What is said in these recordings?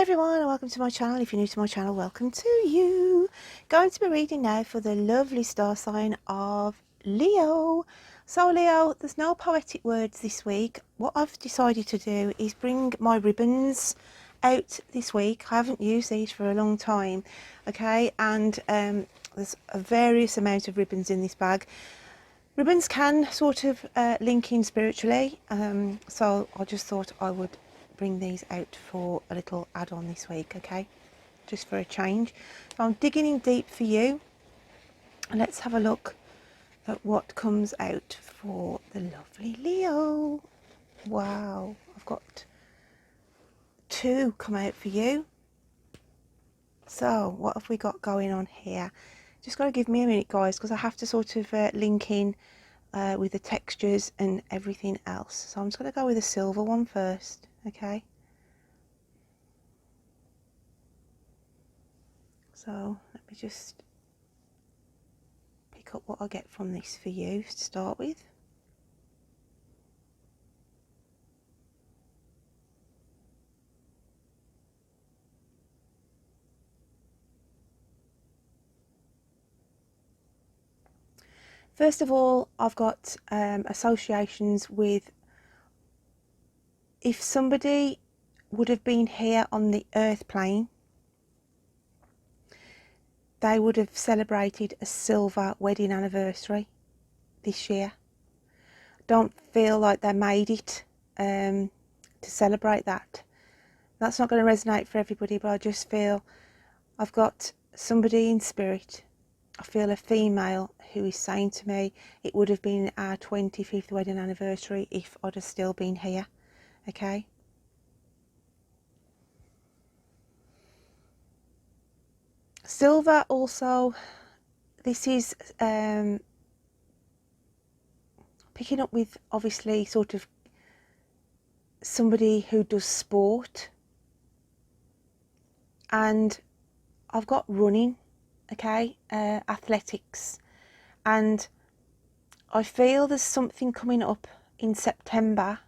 Hi everyone and welcome to my channel. If you're new to my channel, welcome to you. Going to be reading now for the lovely star sign of Leo. So Leo, there's no poetic words this week. What I've decided to do is bring my ribbons out this week. I haven't used these for a long time, okay, and there's a various amount of ribbons in this bag. Ribbons can sort of link in spiritually, so I just thought I would bring these out for a little add-on this week, okay, just for a change. So I'm digging in deep for you, and let's have a look at what comes out for the lovely Leo. Wow, I've got two come out for you. So what have we got going on here? Just got to give me a minute, guys, because I have to sort of link in with the textures and everything else. So I'm just going to go with a silver one first, okay. So let me just pick up what I get from this for you to start with. First of all, I've got associations with, if somebody would have been here on the earth plane, they would have celebrated a silver wedding anniversary this year. Don't feel like they made it to celebrate that. That's not going to resonate for everybody, but I just feel I've got somebody in spirit. I feel a female who is saying to me, it would have been our 25th wedding anniversary if I'd have still been here, okay? Silver also, this is picking up with obviously sort of somebody who does sport, and I've got running, okay, athletics, and I feel there's something coming up in September,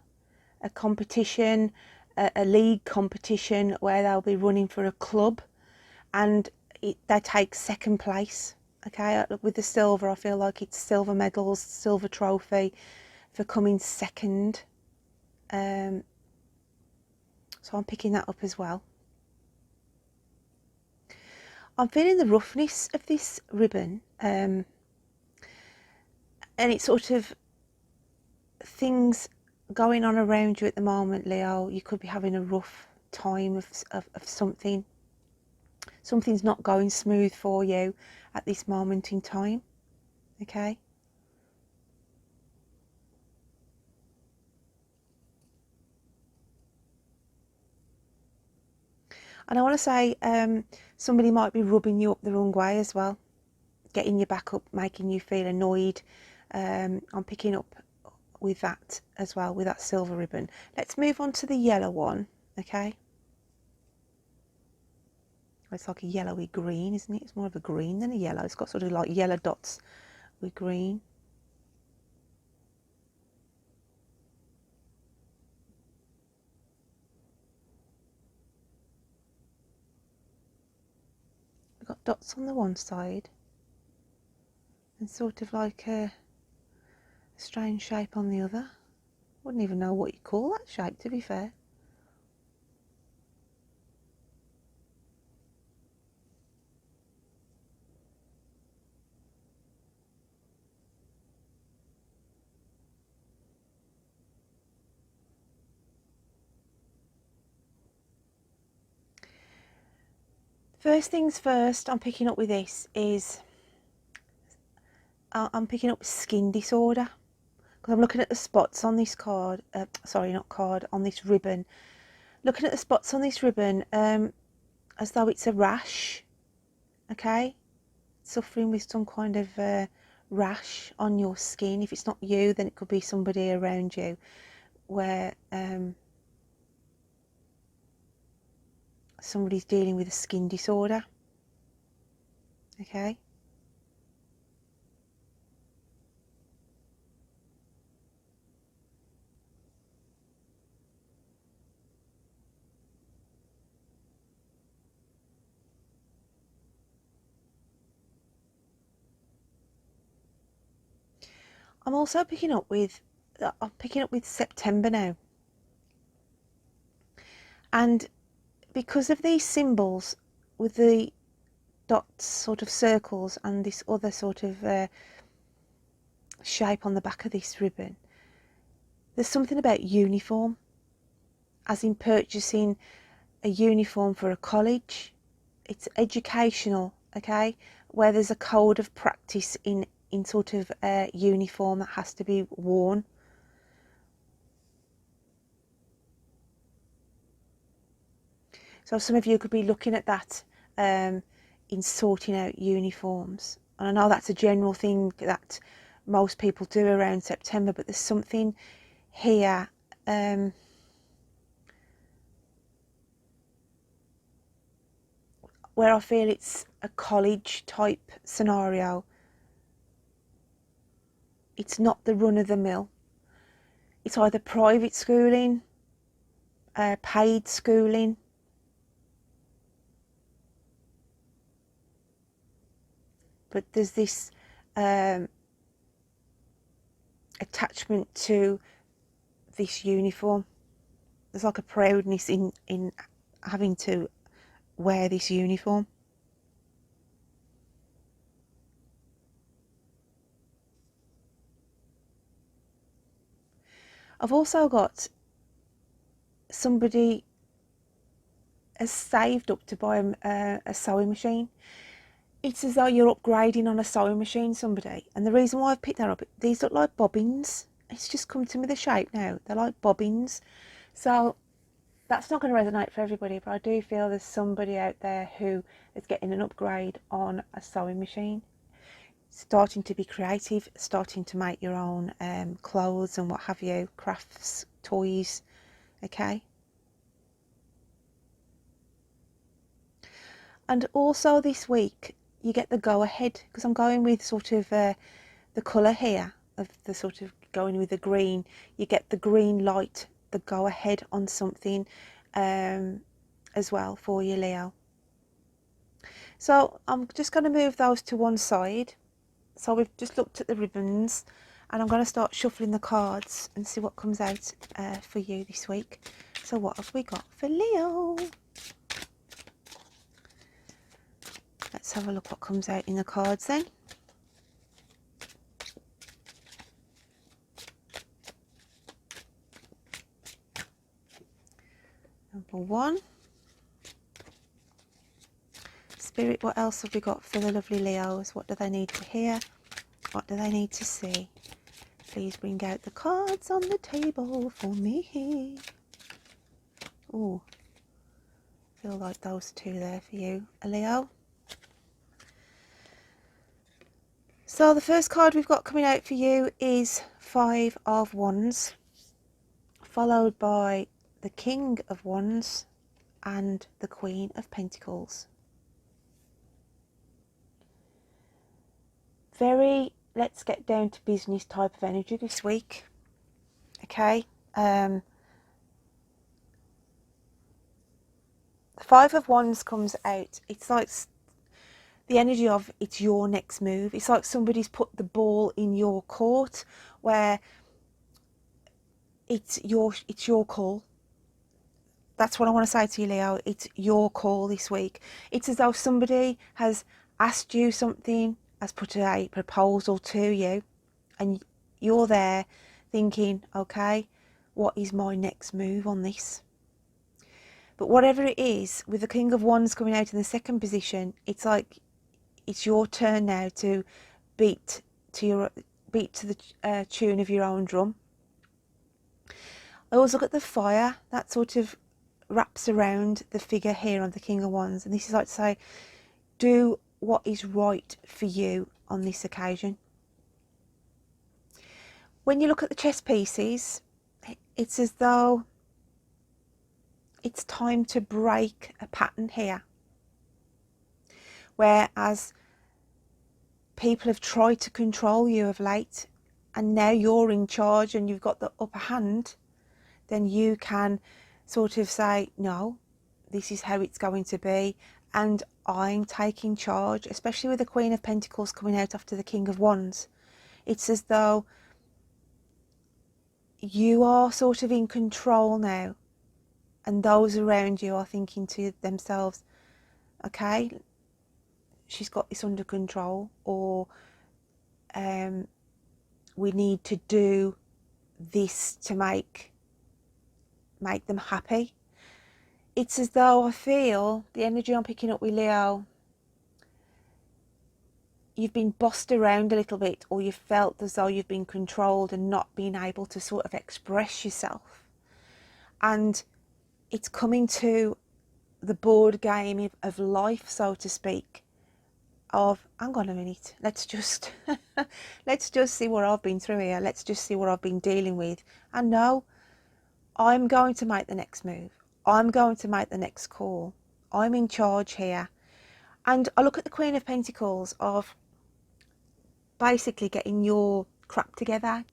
a competition, a league competition where they'll be running for a club, and they take second place, okay. With the silver, I feel like it's silver medals, silver trophy for coming second, so I'm picking that up as well. I'm feeling the roughness of this ribbon, and it's sort of things going on around you at the moment, Leo. You could be having a rough time of something. Something's not going smooth for you at this moment in time, okay. And I want to say somebody might be rubbing you up the wrong way as well, getting you back up, making you feel annoyed. I'm picking up with that as well, with that silver ribbon. Let's move on to the yellow one, okay. It's like a yellowy green, isn't it? It's more of a green than a yellow. It's got sort of like yellow dots with green. We've got dots on the one side and sort of like a strange shape on the other. Wouldn't even know what you call that shape, to be fair. First things first, I'm picking up with this is I'm picking up skin disorder, because I'm looking at the spots on this card, sorry, not card, on this ribbon. Looking at the spots on this ribbon as though it's a rash, okay? Suffering with some kind of rash on your skin. If it's not you, then it could be somebody around you, where somebody's dealing with a skin disorder, okay. I'm also picking up with September now. And because of these symbols with the dots, sort of circles, and this other sort of shape on the back of this ribbon, there's something about uniform, as in purchasing a uniform for a college. It's educational, okay, where there's a code of practice in sort of a uniform that has to be worn. So some of you could be looking at that in sorting out uniforms. And I know that's a general thing that most people do around September, but there's something here where I feel it's a college type scenario. It's not the run of the mill. It's either private schooling, paid schooling, but there's this attachment to this uniform. There's like a proudness in having to wear this uniform. I've also got somebody has saved up to buy a sewing machine. It's as though you're upgrading on a sewing machine, somebody. And the reason why I've picked that up, these look like bobbins. It's just come to me, the shape now. They're like bobbins. So that's not going to resonate for everybody, but I do feel there's somebody out there who is getting an upgrade on a sewing machine. Starting to be creative, starting to make your own clothes and what have you, crafts, toys, okay? And also this week, you get the go-ahead, because I'm going with sort of the colour here, of the sort of going with the green. You get the green light, the go-ahead on something as well for you, Leo. So I'm just going to move those to one side. So we've just looked at the ribbons, and I'm going to start shuffling the cards and see what comes out for you this week. So what have we got for Leo? Let's have a look what comes out in the cards then. Number one. Spirit, what else have we got for the lovely Leos? What do they need to hear? What do they need to see? Please bring out the cards on the table for me. Oh, feel like those two there for you, a Leo. So the first card we've got coming out for you is Five of Wands, followed by the King of Wands and the Queen of Pentacles. Very let's get down to business type of energy this week, okay? The Five of Wands comes out. It's like the energy of it's your next move. It's like somebody's put the ball in your court where it's your call. That's what I want to say to you, Leo. It's your call this week. It's as though somebody has asked you something, has put a proposal to you, and you're there thinking, okay, what is my next move on this? But whatever it is, with the King of Wands coming out in the second position, it's like it's your turn now to beat to the tune of your own drum. I always look at the fire that sort of wraps around the figure here on the King of Wands, and this is like to say, do what is right for you on this occasion. When you look at the chess pieces, it's as though it's time to break a pattern here, whereas people have tried to control you of late, and now you're in charge and you've got the upper hand, then you can sort of say, no, this is how it's going to be, and I'm taking charge, especially with the Queen of Pentacles coming out after the King of Wands. It's as though you are sort of in control now, and those around you are thinking to themselves, okay, she's got this under control, or we need to do this to make them happy. It's as though I feel the energy I'm picking up with Leo, you've been bossed around a little bit, or you've felt as though you've been controlled and not been able to sort of express yourself. And it's coming to the board game of life, so to speak, of, hang on a minute, let's just let's just see what I've been through here, let's just see what I've been dealing with, and no, I'm going to make the next move, I'm going to make the next call, I'm in charge here. And I look at the Queen of Pentacles of basically getting your crap together.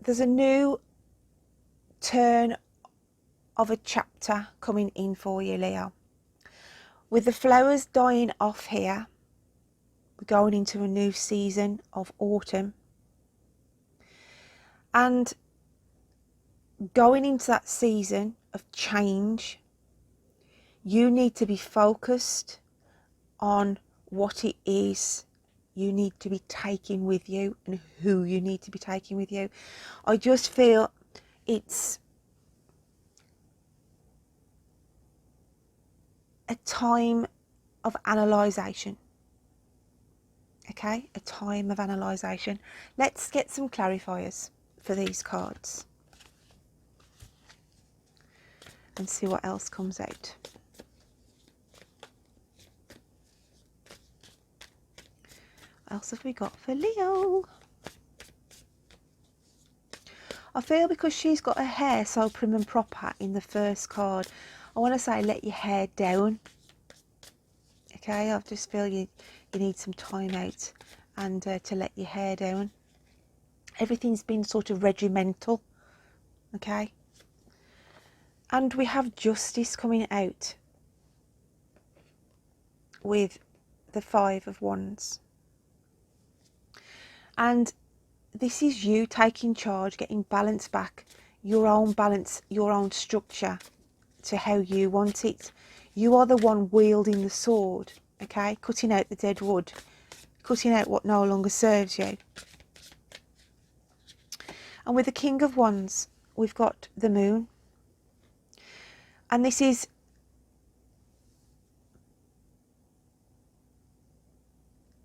There's a new turn of a chapter coming in for you, Leo. With the flowers dying off here, we're going into a new season of autumn. And going into that season of change, you need to be focused on what it is you need to be taking with you and who you need to be taking with you. I just feel it's a time of analysation. Okay, a time of analysation. Let's get some clarifiers for these cards and see what else comes out. What else have we got for Leo? I feel because she's got her hair so prim and proper in the first card, I want to say let your hair down. Okay, I just feel you need some time out and to let your hair down. Everything's been sort of regimental. Okay. And we have justice coming out with the Five of Wands. And this is you taking charge, getting balance back, your own balance, your own structure to how you want it. You are the one wielding the sword, okay? Cutting out the dead wood, cutting out what no longer serves you. And with the King of Wands, we've got the Moon. And this is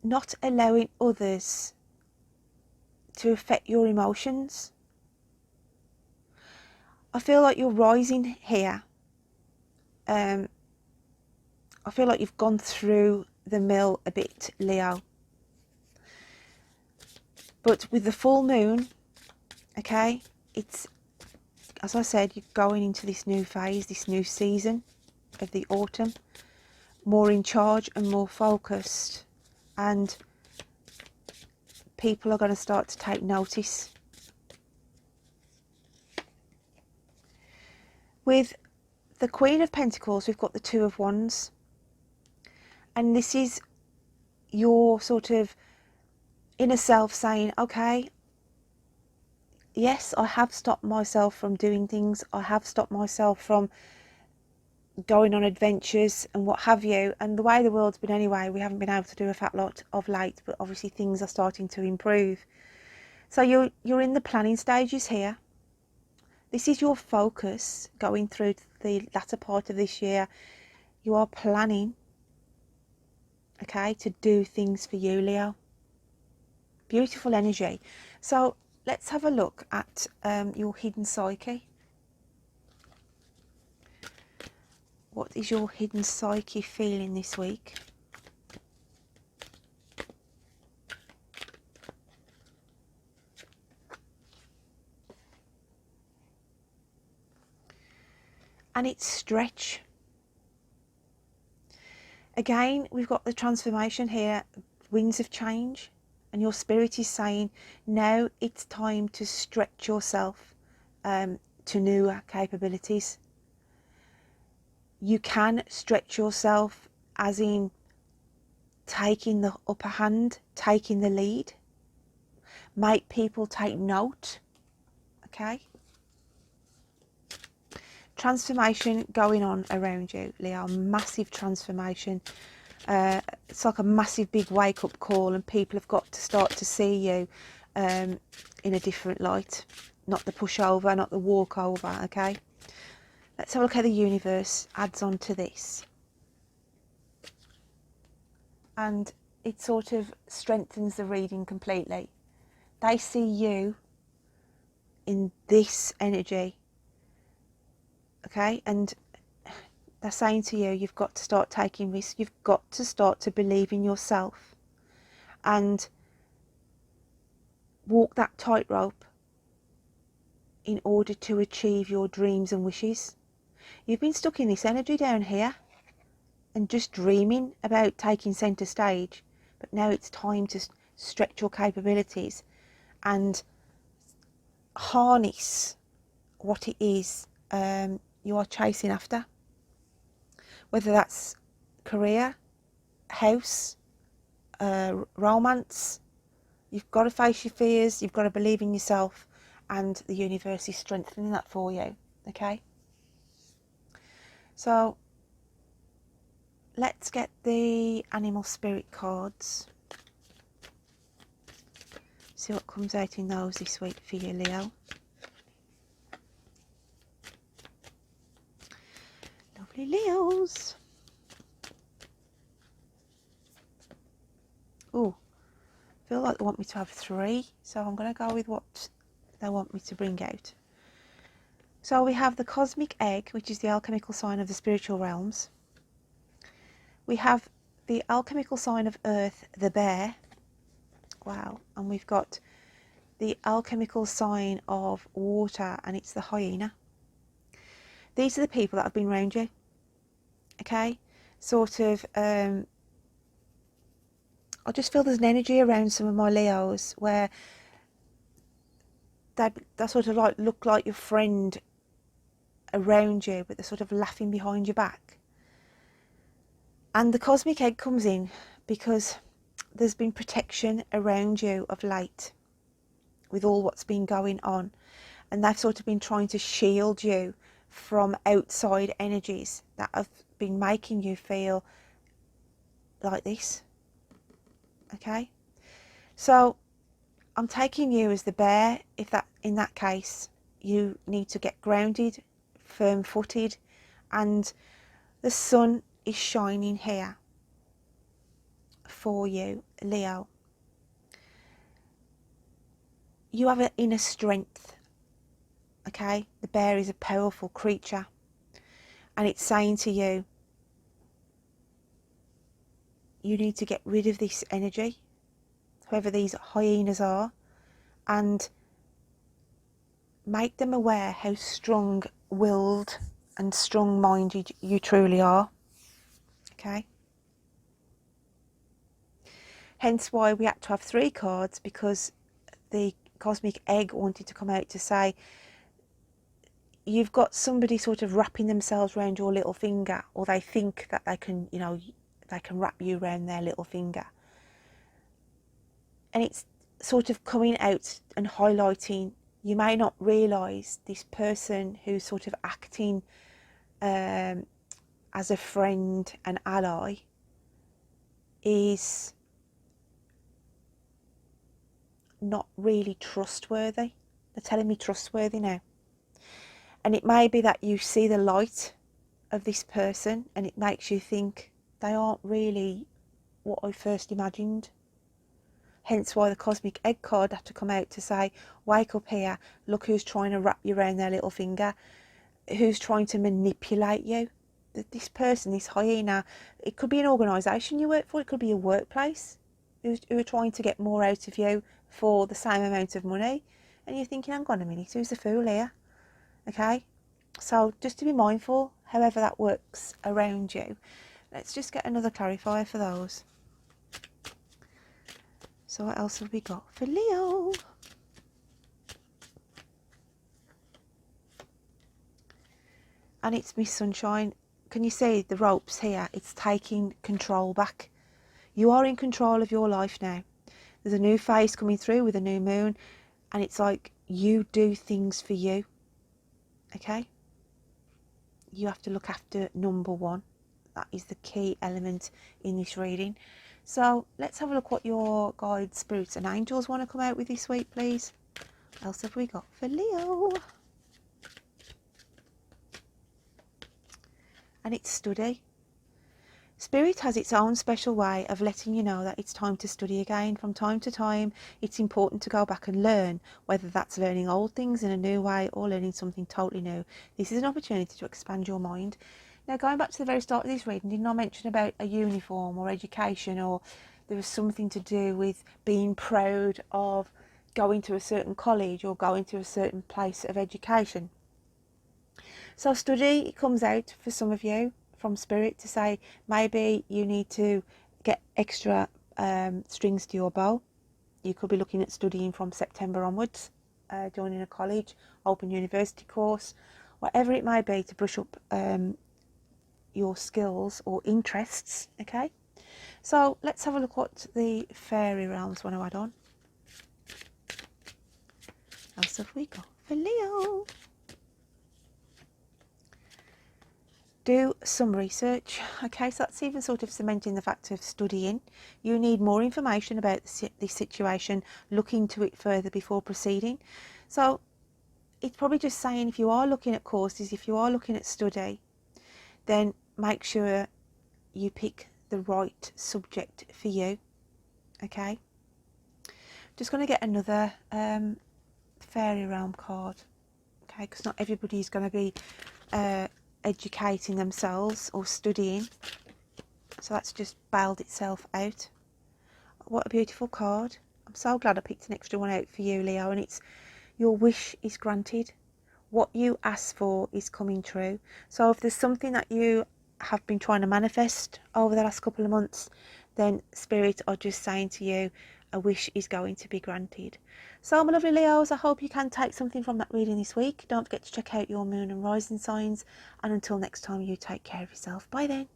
not allowing others to affect your emotions. I feel like you're rising here. I feel like you've gone through the mill a bit, Leo. But with the full moon, okay, it's, as I said, you're going into this new phase, this new season of the autumn, more in charge and more focused, and people are going to start to take notice. With the Queen of Pentacles, we've got the Two of Wands, and this is your sort of inner self saying, okay, yes, I have stopped myself from doing things, I have stopped myself from going on adventures and what have you, and the way the world's been anyway, we haven't been able to do a fat lot of late, but obviously things are starting to improve. So you're in the planning stages here. This is your focus going through the latter part of this year. You are planning, okay, to do things for you, Leo. Beautiful energy. So let's have a look at your hidden psyche. What is your hidden psyche feeling this week? And it's stretch. Again, we've got the transformation here, winds of change, and your spirit is saying, now it's time to stretch yourself to newer capabilities. You can stretch yourself as in taking the upper hand, taking the lead, make people take note, okay? transformation going on around you, Leo. Massive transformation. It's like a massive big wake-up call, and people have got to start to see you in a different light. Not the pushover, not the walkover, okay? Let's have a look how the universe adds on to this. And it sort of strengthens the reading completely. They see you in this energy, okay? And they're saying to you, you've got to start taking risks. You've got to start to believe in yourself and walk that tightrope in order to achieve your dreams and wishes. You've been stuck in this energy down here and just dreaming about taking centre stage, but now it's time to stretch your capabilities and harness what it is you are chasing after, whether that's career, house, romance. You've got to face your fears, you've got to believe in yourself, and the universe is strengthening that for you, okay? So let's get the animal spirit cards. See what comes out in those this week for you, Leo. Lovely Leos. Oh, I feel like they want me to have 3, so I'm going to go with what they want me to bring out. So we have the cosmic egg, which is the alchemical sign of the spiritual realms. We have the alchemical sign of earth, the bear. Wow. And we've got the alchemical sign of water, and it's the hyena. These are the people that have been around you, okay? Sort of, I just feel there's an energy around some of my Leos where they sort of like look like your friend around you, but they're sort of laughing behind your back. And the cosmic egg comes in because there's been protection around you of late with all what's been going on, and they've sort of been trying to shield you from outside energies that have been making you feel like this, okay? So I'm taking you as the bear. If that, in that case, you need to get grounded, firm-footed, and the sun is shining here for you, Leo. You have an inner strength, okay? The bear is a powerful creature, and it's saying to you, you need to get rid of this energy, whoever these hyenas are, and make them aware how strong-willed and strong-minded you truly are, okay? Hence why we had to have 3 cards, because the cosmic egg wanted to come out to say you've got somebody sort of wrapping themselves around your little finger, or they think that they can, you know, they can wrap you around their little finger. And it's sort of coming out and highlighting, you may not realise this person who's sort of acting as a friend and ally is not really trustworthy. They're telling me trustworthy now. And it may be that you see the light of this person and it makes you think they aren't really what I first imagined. Hence why the cosmic egg card had to come out to say, wake up here, look who's trying to wrap you around their little finger, who's trying to manipulate you. This person, this hyena, it could be an organisation you work for, it could be a workplace, who are trying to get more out of you for the same amount of money. And you're thinking, hang on a minute, who's the fool here? Okay, so just to be mindful, however that works around you. Let's just get another clarifier for those. So what else have we got for Leo? And it's Miss Sunshine. Can you see the ropes here? It's taking control back. You are in control of your life now. There's a new phase coming through with a new moon, and it's like you do things for you. Okay? you have to look after number one. That is the key element in this reading. So let's have a look what your guides, spirits and angels want to come out with this week, please. What else have we got for Leo? And it's study. Spirit has its own special way of letting you know that it's time to study again. From time to time, it's important to go back and learn, whether that's learning old things in a new way or learning something totally new. This is an opportunity to expand your mind. Now, going back to the very start of this reading, didn't I mention about a uniform or education, or there was something to do with being proud of going to a certain college or going to a certain place of education? So study, it comes out for some of you from Spirit to say maybe you need to get extra strings to your bow. You could be looking at studying from September onwards, joining a college, open university course, whatever it may be, to brush up your skills or interests. Okay, so let's have a look what the fairy realms want to add on. What else have we got for Leo? Do some research. Okay, so that's even sort of cementing the fact of studying. You need more information about this situation, look into it further before proceeding. So it's probably just saying, if you are looking at courses, if you are looking at study, then make sure you pick the right subject for you. Okay, just going to get another fairy realm card. Okay, because not everybody's going to be educating themselves or studying, so that's just bailed itself out. What a beautiful card. I'm so glad I picked an extra one out for you, Leo, and it's your wish is granted. What you ask for is coming true. So if there's something that you have been trying to manifest over the last couple of months, then Spirit are just saying to you, a wish is going to be granted. So my lovely Leos, I hope you can take something from that reading this week. Don't forget to check out your moon and rising signs, and until next time, you take care of yourself. Bye then.